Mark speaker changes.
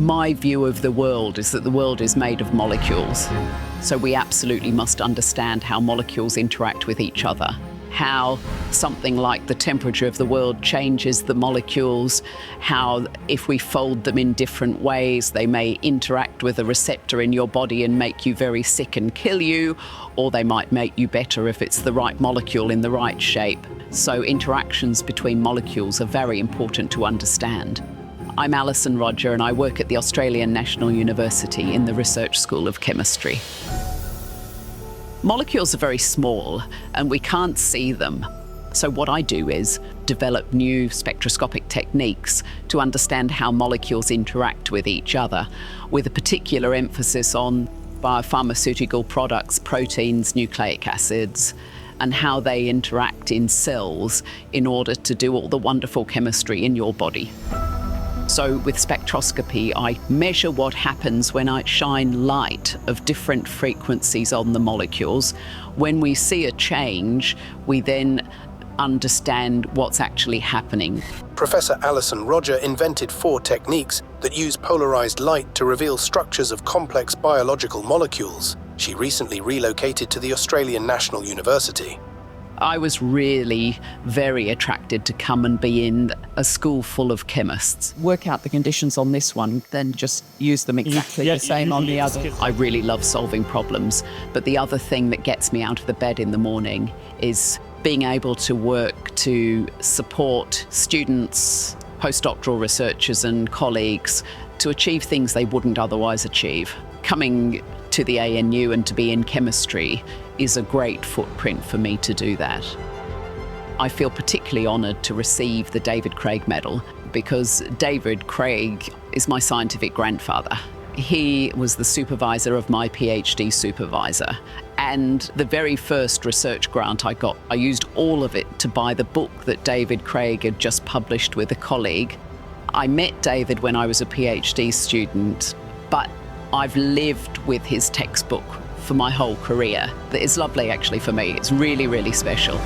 Speaker 1: My view of the world is that the world is made of molecules. So we absolutely must understand how molecules interact with each other, how something like the temperature of the world changes the molecules, how if we fold them in different ways, they may interact with a receptor in your body and make you very sick and kill you, or they might make you better if it's the right molecule in the right shape. So interactions between molecules are very important to understand. I'm Alison Rodger and I work at the Australian National University in the Research School of Chemistry. Molecules are very small and we can't see them. So what I do is develop new spectroscopic techniques to understand how molecules interact with each other, with a particular emphasis on biopharmaceutical products, proteins, nucleic acids, and how they interact in cells in order to do all the wonderful chemistry in your body. So with spectroscopy, I measure what happens when I shine light of different frequencies on the molecules. When we see a change, we then understand what's actually happening.
Speaker 2: Professor Alison Rodger invented 4 techniques that use polarized light to reveal structures of complex biological molecules. She recently relocated to the Australian National University.
Speaker 1: I was really very attracted to come and be in a school full of chemists.
Speaker 3: Work out the conditions on this one, then just use them exactly the same on the other.
Speaker 1: I really love solving problems, but the other thing that gets me out of the bed in the morning is being able to work to support students, postdoctoral researchers and colleagues to achieve things they wouldn't otherwise achieve. Coming to the ANU and to be in chemistry is a great footprint for me to do that. I feel particularly honoured to receive the David Craig Medal because David Craig is my scientific grandfather. He was the supervisor of my PhD supervisor, and the very first research grant I got, I used all of it to buy the book that David Craig had just published with a colleague. I met David when I was a PhD student, but I've lived with his textbook for my whole career. It's lovely actually for me. It's really, really special.